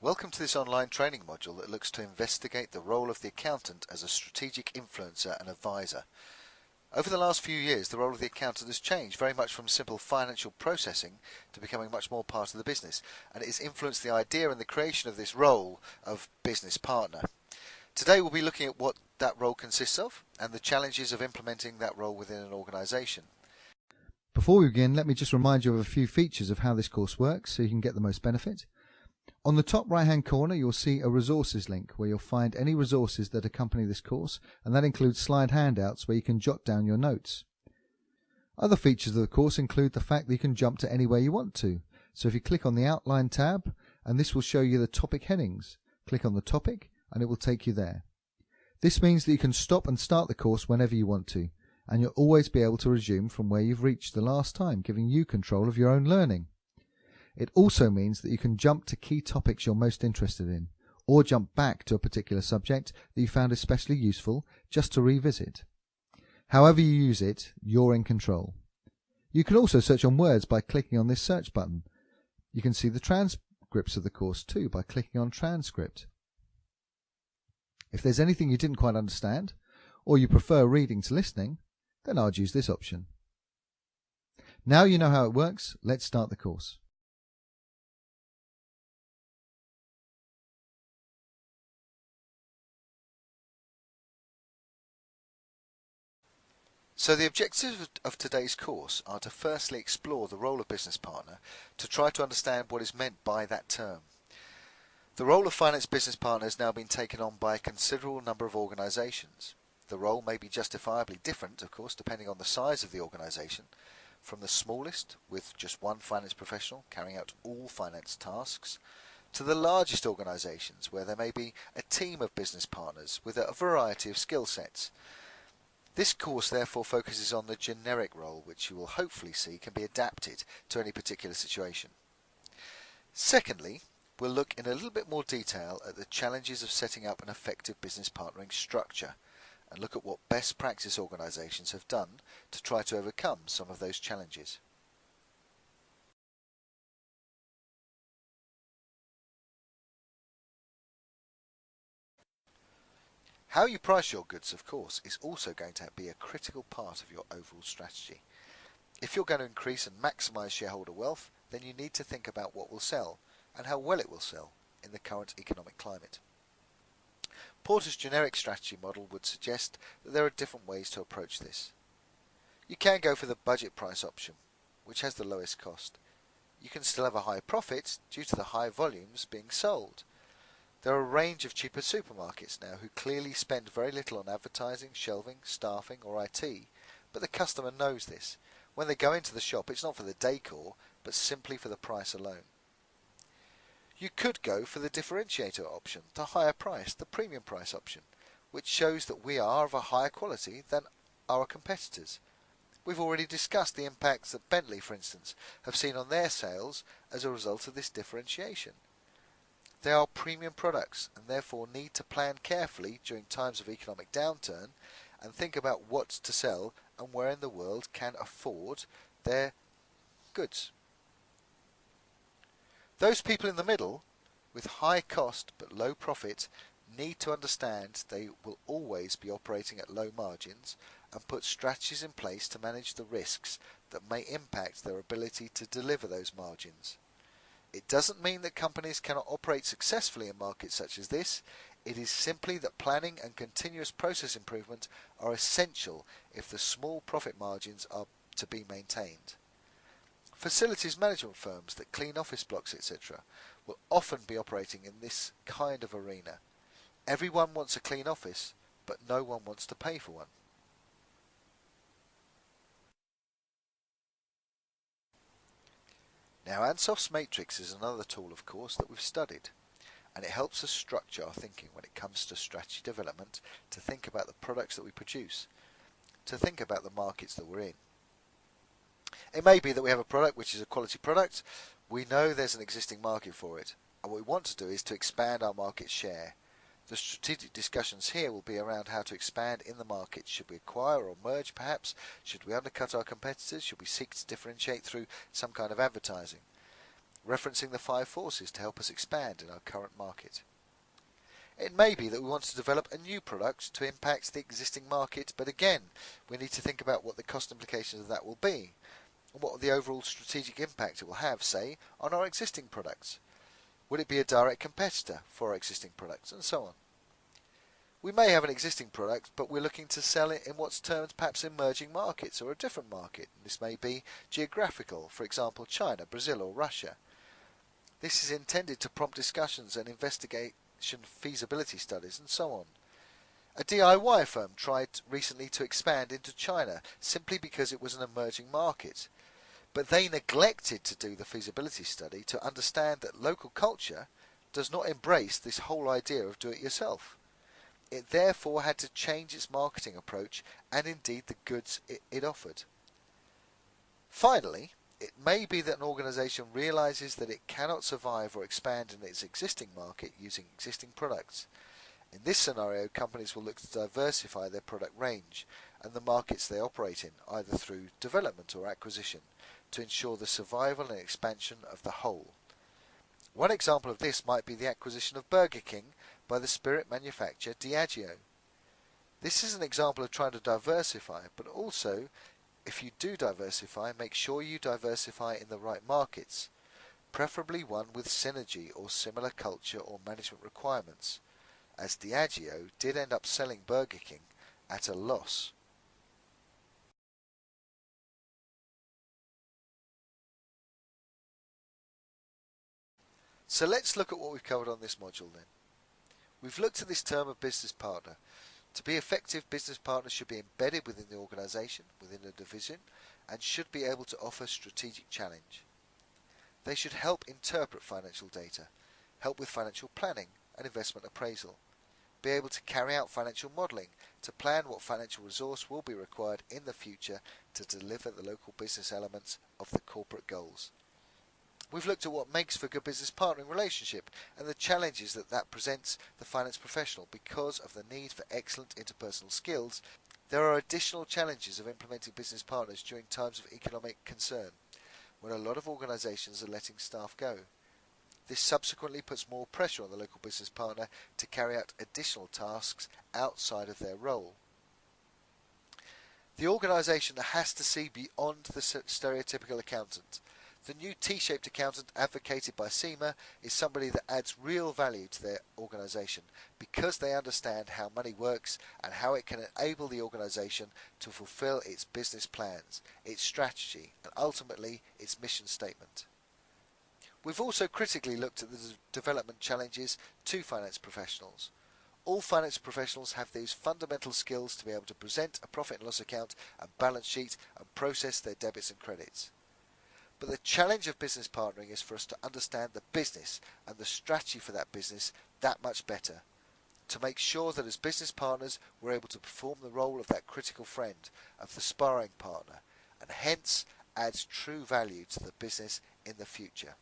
Welcome to this online training module that looks to investigate the role of the accountant as a strategic influencer and advisor. Over the last few years, the role of the accountant has changed very much from simple financial processing to becoming much more part of the business, and it has influenced the idea and the creation of this role of business partner. Today we'll be looking at what that role consists of and the challenges of implementing that role within an organisation. Before we begin, let me just remind you of a few features of how this course works so you can get the most benefit. On the top right hand corner you'll see a resources link where you'll find any resources that accompany this course, and that includes slide handouts where you can jot down your notes. Other features of the course include the fact that you can jump to anywhere you want to. So if you click on the outline tab, and this will show you the topic headings, click on the topic and it will take you there. This means that you can stop and start the course whenever you want to, and you'll always be able to resume from where you've reached the last time, giving you control of your own learning. It also means that you can jump to key topics you're most interested in, or jump back to a particular subject that you found especially useful just to revisit. However you use it, you're in control. You can also search on words by clicking on this search button. You can see the transcripts of the course too by clicking on transcript. If there's anything you didn't quite understand, or you prefer reading to listening, then I'd use this option. Now you know how it works, let's start the course. So the objectives of today's course are to firstly explore the role of business partner, to try to understand what is meant by that term. The role of finance business partner has now been taken on by a considerable number of organisations. The role may be justifiably different, of course, depending on the size of the organisation, from the smallest, with just one finance professional carrying out all finance tasks, to the largest organisations, where there may be a team of business partners with a variety of skill sets. This course therefore focuses on the generic role, which you will hopefully see can be adapted to any particular situation. Secondly, we'll look in a little bit more detail at the challenges of setting up an effective business partnering structure, and look at what best practice organisations have done to try to overcome some of those challenges. How you price your goods, of course, is also going to be a critical part of your overall strategy. If you're going to increase and maximise shareholder wealth, then you need to think about what will sell and how well it will sell in the current economic climate. Porter's generic strategy model would suggest that there are different ways to approach this. You can go for the budget price option, which has the lowest cost. You can still have a high profit due to the high volumes being sold. There are a range of cheaper supermarkets now who clearly spend very little on advertising, shelving, staffing or IT, but the customer knows this. When they go into the shop, it's not for the decor, but simply for the price alone. You could go for the differentiator option, the higher price, the premium price option, which shows that we are of a higher quality than our competitors. We've already discussed the impacts that Bentley, for instance, have seen on their sales as a result of this differentiation. They are premium products and therefore need to plan carefully during times of economic downturn and think about what to sell and where in the world can afford their goods. Those people in the middle, with high cost but low profit, need to understand they will always be operating at low margins and put strategies in place to manage the risks that may impact their ability to deliver those margins. It doesn't mean that companies cannot operate successfully in markets such as this. It is simply that planning and continuous process improvement are essential if the small profit margins are to be maintained. Facilities management firms that clean office blocks, etc., will often be operating in this kind of arena. Everyone wants a clean office, but no one wants to pay for one. Now, Ansoff's matrix is another tool, of course, that we've studied, and it helps us structure our thinking when it comes to strategy development, to think about the products that we produce, to think about the markets that we're in. It may be that we have a product which is a quality product, we know there's an existing market for it, and what we want to do is to expand our market share. The strategic discussions here will be around how to expand in the market. Should we acquire or merge perhaps? Should we undercut our competitors? Should we seek to differentiate through some kind of advertising? referencing the 5 forces to help us expand in our current market. It may be that we want to develop a new product to impact the existing market, but again, we need to think about what the cost implications of that will be, and what the overall strategic impact it will have, say, on our existing products. Would it be a direct competitor for our existing products, and so on. We may have an existing product, but we're looking to sell it in what's termed perhaps emerging markets or a different market. This may be geographical, for example China, Brazil or Russia. This is intended to prompt discussions and investigation feasibility studies and so on. A DIY firm tried recently to expand into China simply because it was an emerging market, but they neglected to do the feasibility study to understand that local culture does not embrace this whole idea of do-it-yourself. It therefore had to change its marketing approach and indeed the goods it offered. Finally, it may be that an organisation realises that it cannot survive or expand in its existing market using existing products. In this scenario, companies will look to diversify their product range and the markets they operate in, either through development or acquisition, to ensure the survival and expansion of the whole. One example of this might be the acquisition of Burger King by the spirit manufacturer Diageo. This is an example of trying to diversify, but also, if you do diversify, make sure you diversify in the right markets, preferably one with synergy or similar culture or management requirements, as Diageo did end up selling Burger King at a loss. So let's look at what we've covered on this module then. We've looked at this term of business partner. To be effective, business partners should be embedded within the organisation, within a division, and should be able to offer strategic challenge. They should help interpret financial data, help with financial planning and investment appraisal, be able to carry out financial modelling to plan what financial resource will be required in the future to deliver the local business elements of the corporate goals. We've looked at what makes for a good business partnering relationship and the challenges that presents the finance professional. Because of the need for excellent interpersonal skills, there are additional challenges of implementing business partners during times of economic concern, when a lot of organisations are letting staff go. This subsequently puts more pressure on the local business partner to carry out additional tasks outside of their role. The organisation has to see beyond the stereotypical accountant. The new T-shaped accountant advocated by CIMA is somebody that adds real value to their organisation because they understand how money works and how it can enable the organisation to fulfil its business plans, its strategy and ultimately its mission statement. We've also critically looked at the development challenges to finance professionals. All finance professionals have these fundamental skills to be able to present a profit and loss account and balance sheet and process their debits and credits. But the challenge of business partnering is for us to understand the business and the strategy for that business that much better, to make sure that as business partners we're able to perform the role of that critical friend, of the sparring partner, and hence adds true value to the business in the future.